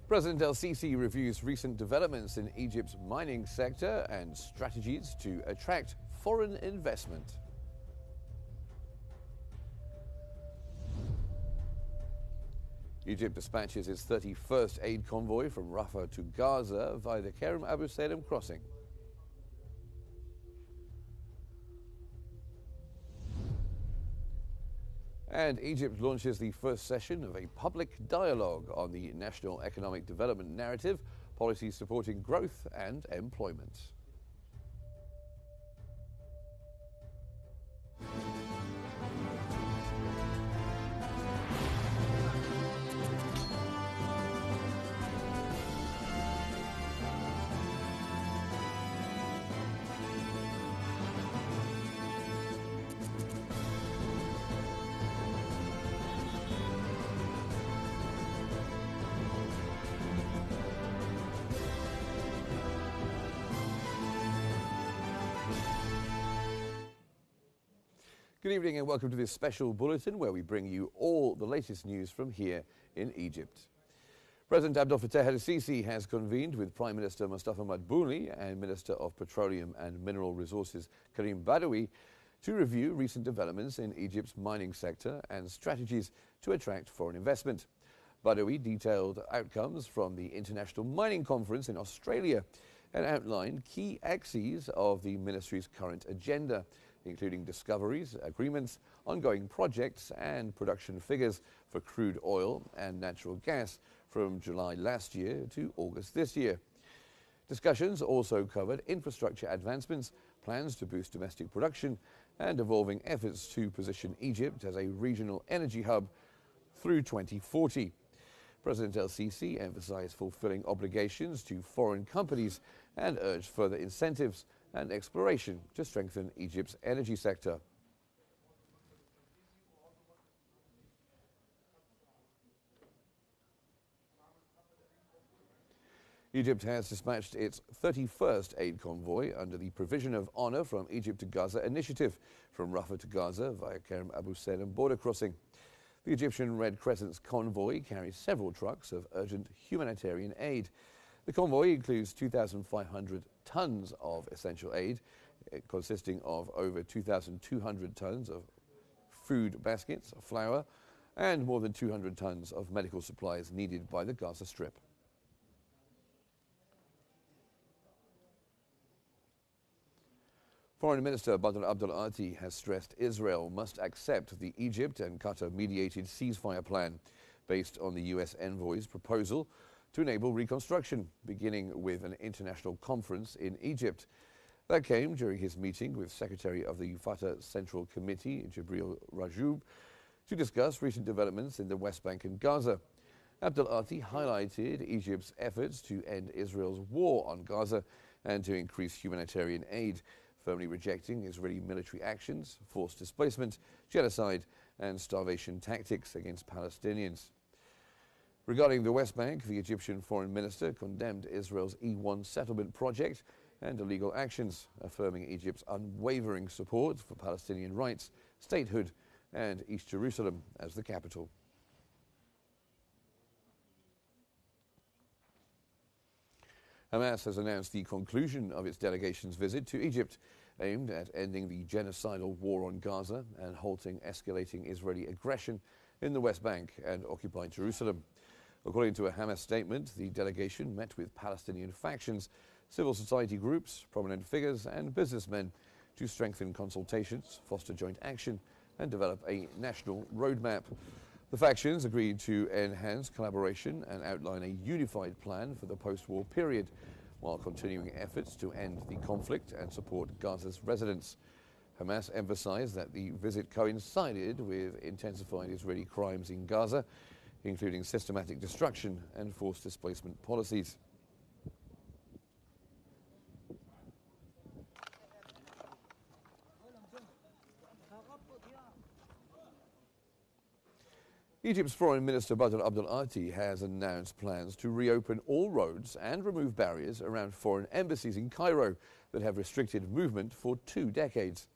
President El-Sisi reviews recent developments in Egypt's mining sector and strategies to attract foreign investment. Egypt dispatches its 31st aid convoy from Rafah to Gaza via the Kerem Abu Salem crossing. And Egypt launches the first session of a public dialogue on the national economic development narrative, policies supporting growth and employment. Good evening and welcome to this special bulletin where we bring you all the latest news from here in Egypt. President Abdel Fattah el-Sisi has convened with Prime Minister Mustafa Madbouli and Minister of Petroleum and Mineral Resources Karim Badawi to review recent developments in Egypt's mining sector and strategies to attract foreign investment. Badawi detailed outcomes from the International Mining Conference in Australia and outlined key axes of the ministry's current agenda, including discoveries, agreements, ongoing projects and production figures for crude oil and natural gas from July last year to August this year. Discussions also covered infrastructure advancements, plans to boost domestic production and evolving efforts to position Egypt as a regional energy hub through 2040. President El-Sisi emphasized fulfilling obligations to foreign companies and urged further incentives and exploration to strengthen Egypt's energy sector. Egypt has dispatched its 31st aid convoy under the Provision of Honor from Egypt to Gaza initiative from Rafah to Gaza via Kerem Abu Salem border crossing. The Egyptian Red Crescent's convoy carries several trucks of urgent humanitarian aid. The convoy includes 2,500 tons of essential aid, consisting of over 2,200 tons of food baskets, flour, and more than 200 tons of medical supplies needed by the Gaza Strip. Foreign Minister Badr Abdul Ati has stressed Israel must accept the Egypt and Qatar-mediated ceasefire plan based on the U.S. envoy's proposal to enable reconstruction, beginning with an international conference in Egypt. That came during his meeting with Secretary of the Fatah Central Committee, Jibril Rajoub, to discuss recent developments in the West Bank and Gaza. Abdul Ati highlighted Egypt's efforts to end Israel's war on Gaza and to increase humanitarian aid, firmly rejecting Israeli military actions, forced displacement, genocide, and starvation tactics against Palestinians. Regarding the West Bank, the Egyptian foreign minister condemned Israel's E1 settlement project and illegal actions, affirming Egypt's unwavering support for Palestinian rights, statehood, and East Jerusalem as the capital. Hamas has announced the conclusion of its delegation's visit to Egypt, aimed at ending the genocidal war on Gaza and halting escalating Israeli aggression in the West Bank and occupied Jerusalem. According to a Hamas statement, the delegation met with Palestinian factions, civil society groups, prominent figures and businessmen to strengthen consultations, foster joint action and develop a national roadmap. The factions agreed to enhance collaboration and outline a unified plan for the post-war period, while continuing efforts to end the conflict and support Gaza's residents. Hamas emphasized that the visit coincided with intensified Israeli crimes in Gaza, including systematic destruction and forced displacement policies. Egypt's Foreign Minister Badr Abdul Ati has announced plans to reopen all roads and remove barriers around foreign embassies in Cairo that have restricted movement for 2 decades.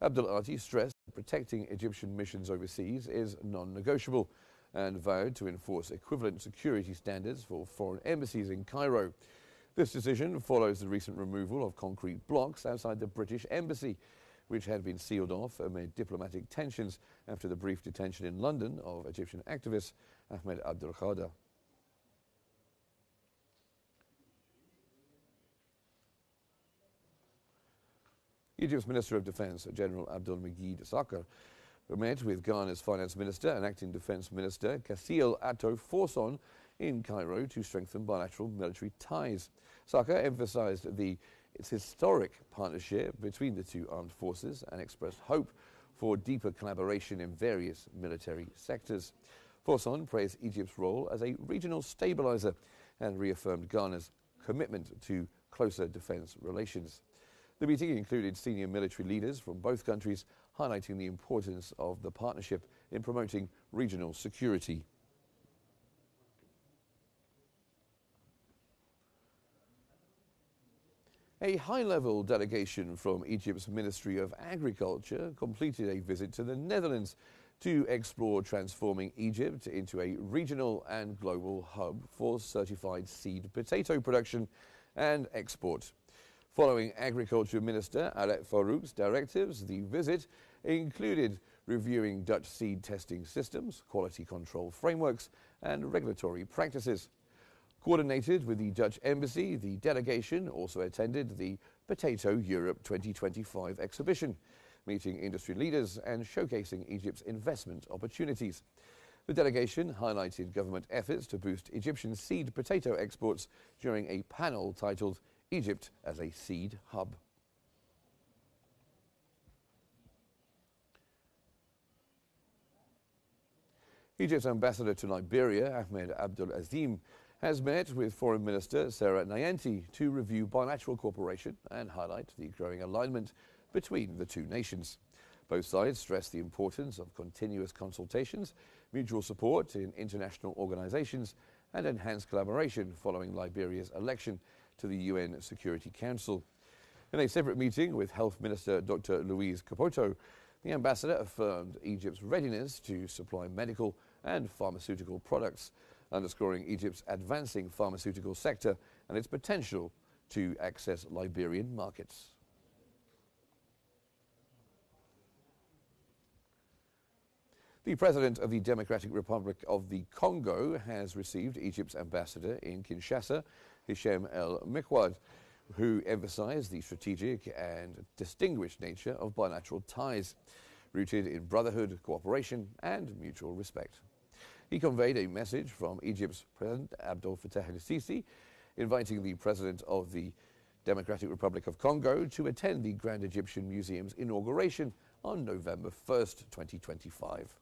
Abdul Ati stressed that protecting Egyptian missions overseas is non-negotiable and vowed to enforce equivalent security standards for foreign embassies in Cairo. This decision follows the recent removal of concrete blocks outside the British embassy, which had been sealed off amid diplomatic tensions after the brief detention in London of Egyptian activist Ahmed Abdul Khader. Egypt's Minister of Defense, General Abdul Majid Sakr, met with Ghana's Finance Minister and Acting Defense Minister Kassil Atto Forson in Cairo to strengthen bilateral military ties. Sakr emphasized its historic partnership between the two armed forces and expressed hope for deeper collaboration in various military sectors. Forson praised Egypt's role as a regional stabilizer and reaffirmed Ghana's commitment to closer defense relations. The meeting included senior military leaders from both countries, highlighting the importance of the partnership in promoting regional security. A high-level delegation from Egypt's Ministry of Agriculture completed a visit to the Netherlands to explore transforming Egypt into a regional and global hub for certified seed potato production and export. Following Agriculture Minister Alet Farouk's directives, the visit included reviewing Dutch seed testing systems, quality control frameworks, and regulatory practices. Coordinated with the Dutch Embassy, the delegation also attended the Potato Europe 2025 exhibition, meeting industry leaders and showcasing Egypt's investment opportunities. The delegation highlighted government efforts to boost Egyptian seed potato exports during a panel titled Egypt as a Seed Hub. Egypt's ambassador to Liberia, Ahmed Abdul Azim, has met with Foreign Minister Sarah Nyanti to review bilateral cooperation and highlight the growing alignment between the two nations. Both sides stressed the importance of continuous consultations, mutual support in international organizations, and enhanced collaboration following Liberia's election to the UN Security Council. In a separate meeting with Health Minister Dr. Louise Capoto, the ambassador affirmed Egypt's readiness to supply medical and pharmaceutical products, underscoring Egypt's advancing pharmaceutical sector and its potential to access Liberian markets. The President of the Democratic Republic of the Congo has received Egypt's ambassador in Kinshasa, Hichem El Mikwad, who emphasized the strategic and distinguished nature of bilateral ties, rooted in brotherhood, cooperation, and mutual respect. He conveyed a message from Egypt's President Abdel Fattah el-Sisi, inviting the President of the Democratic Republic of Congo to attend the Grand Egyptian Museum's inauguration on November 1st, 2025.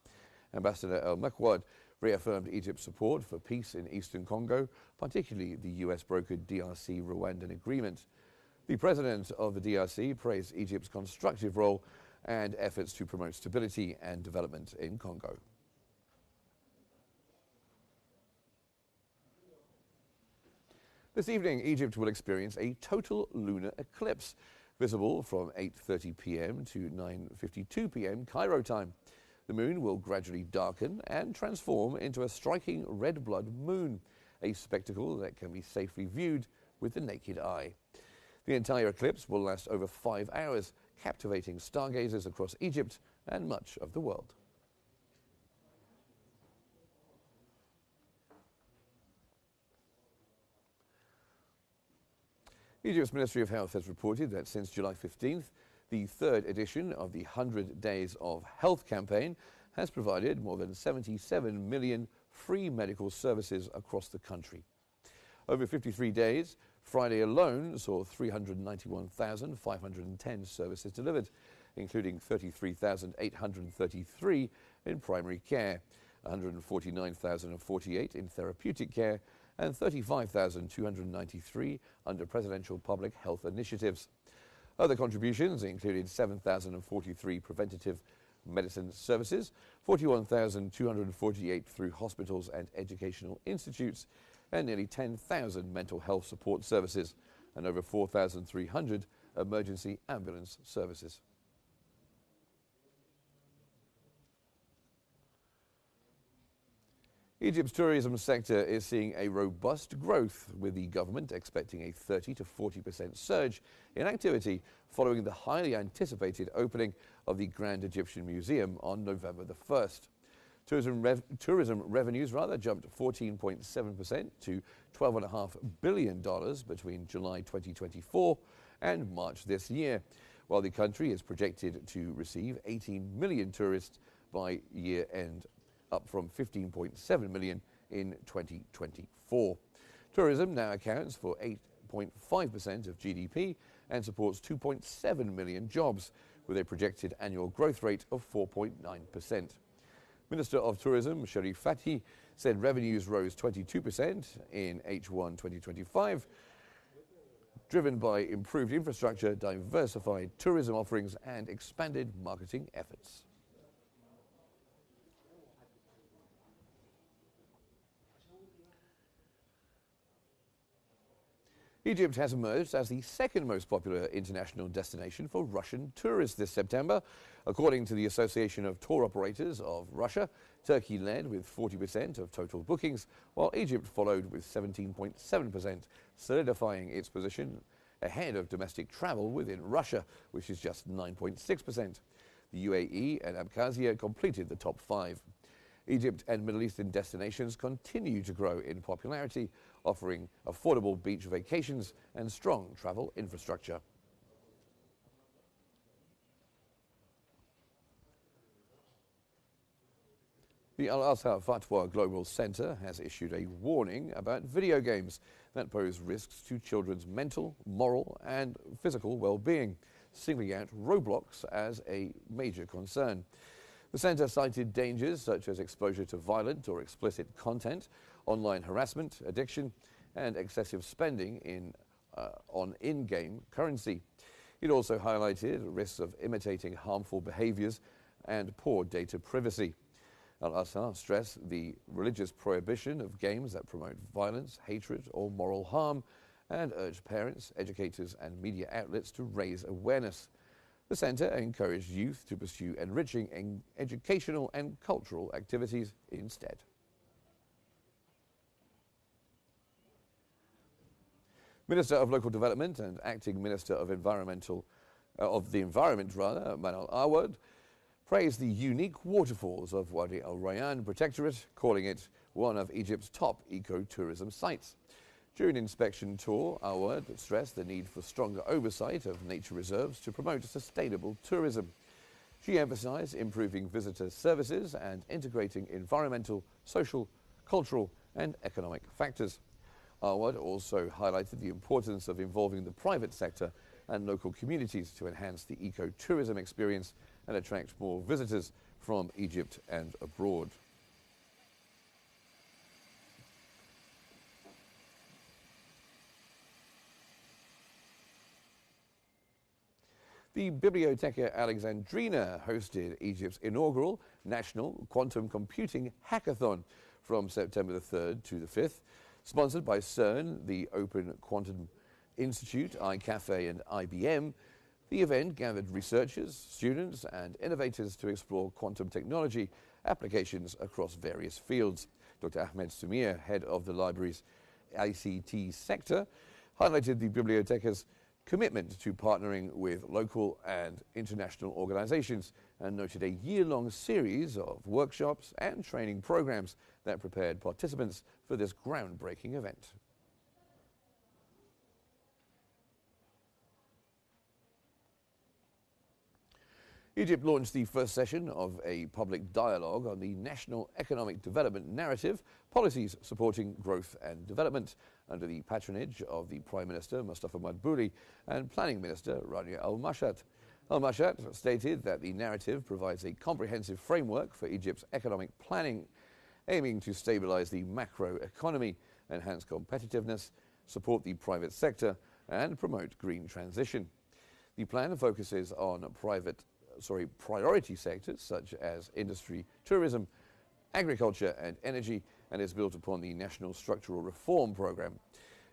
Ambassador El Mikwad reaffirmed Egypt's support for peace in eastern Congo, particularly the US-brokered DRC-Rwandan agreement. The president of the DRC praised Egypt's constructive role and efforts to promote stability and development in Congo. This evening, Egypt will experience a total lunar eclipse, visible from 8:30 p.m. to 9:52 p.m. Cairo time. The moon will gradually darken and transform into a striking red blood moon, a spectacle that can be safely viewed with the naked eye. The entire eclipse will last over 5 hours, captivating stargazers across Egypt and much of the world. Egypt's Ministry of Health has reported that since July 15th, the third edition of the 100 Days of Health campaign has provided more than 77 million free medical services across the country. Over 53 days, Friday alone saw 391,510 services delivered, including 33,833 in primary care, 149,048 in therapeutic care, and 35,293 under presidential public health initiatives. Other contributions included 7,043 preventative medicine services, 41,248 through hospitals and educational institutes, and nearly 10,000 mental health support services, and over 4,300 emergency ambulance services. Egypt's tourism sector is seeing a robust growth, with the government expecting a 30 to 40% surge in activity following the highly anticipated opening of the Grand Egyptian Museum on November the 1st. Tourism revenues jumped 14.7% to $12.5 billion between July 2024 and March this year, while the country is projected to receive 18 million tourists by year end, up from 15.7 million in 2024. Tourism now accounts for 8.5% of GDP and supports 2.7 million jobs, with a projected annual growth rate of 4.9%. Minister of Tourism Sharif Fathi said revenues rose 22% in H1 2025, driven by improved infrastructure, diversified tourism offerings and expanded marketing efforts. Egypt has emerged as the second most popular international destination for Russian tourists this September. According to the Association of Tour Operators of Russia, Turkey led with 40% of total bookings, while Egypt followed with 17.7%, solidifying its position ahead of domestic travel within Russia, which is just 9.6%. The UAE and Abkhazia completed the top five. Egypt and Middle Eastern destinations continue to grow in popularity, offering affordable beach vacations and strong travel infrastructure. The Al-Azhar Fatwa Global Center has issued a warning about video games that pose risks to children's mental, moral and physical well-being, singling out Roblox as a major concern. The center cited dangers such as exposure to violent or explicit content, online harassment, addiction, and excessive spending on in-game currency. It also highlighted risks of imitating harmful behaviors and poor data privacy. Al-Azhar stressed the religious prohibition of games that promote violence, hatred, or moral harm, and urged parents, educators, and media outlets to raise awareness. The center encouraged youth to pursue enriching educational and cultural activities instead. Minister of Local Development and Acting Minister of the Environment, Manal Awad, praised the unique waterfalls of Wadi Al Rayyan Protectorate, calling it one of Egypt's top eco-tourism sites. During an inspection tour, Awad stressed the need for stronger oversight of nature reserves to promote sustainable tourism. She emphasized improving visitor services and integrating environmental, social, cultural and economic factors. Awad also highlighted the importance of involving the private sector and local communities to enhance the eco-tourism experience and attract more visitors from Egypt and abroad. The Biblioteca Alexandrina hosted Egypt's inaugural National Quantum Computing Hackathon from September the 3rd to the 5th. Sponsored by CERN, the Open Quantum Institute, iCafe and IBM, the event gathered researchers, students and innovators to explore quantum technology applications across various fields. Dr. Ahmed Sumir, head of the library's ICT sector, highlighted the Biblioteca's commitment to partnering with local and international organizations and noted a year-long series of workshops and training programs that prepared participants for this groundbreaking event. Egypt launched the first session of a public dialogue on the National Economic Development Narrative, policies supporting growth and development, under the patronage of the Prime Minister Mustafa Madbouli and Planning Minister Rania Al-Mashat. Al-Mashat stated that the narrative provides a comprehensive framework for Egypt's economic planning, aiming to stabilize the macro economy, enhance competitiveness, support the private sector, and promote green transition. The plan focuses on priority sectors such as industry, tourism, agriculture and energy, and is built upon the National Structural Reform Programme.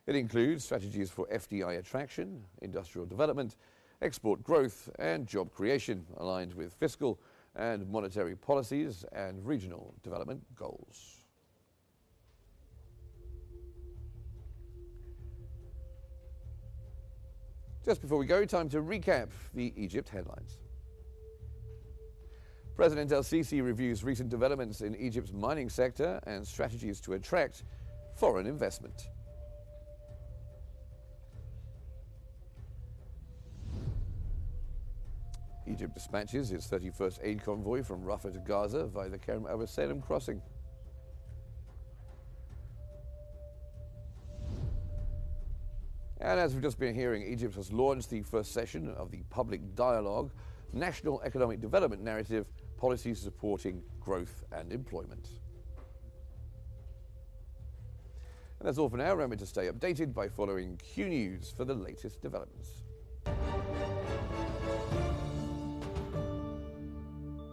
It includes strategies for FDI attraction, industrial development, export growth and job creation, aligned with fiscal and monetary policies and regional development goals. Just before we go, time to recap the Egypt headlines. President el-Sisi reviews recent developments in Egypt's mining sector and strategies to attract foreign investment. Egypt dispatches its 31st aid convoy from Rafah to Gaza via the Kerem al-Salem crossing. And as we've just been hearing, Egypt has launched the first session of the Public Dialogue, National Economic Development Narrative, Policies Supporting Growth and Employment. And that's all for now. Remember to stay updated by following Q News for the latest developments.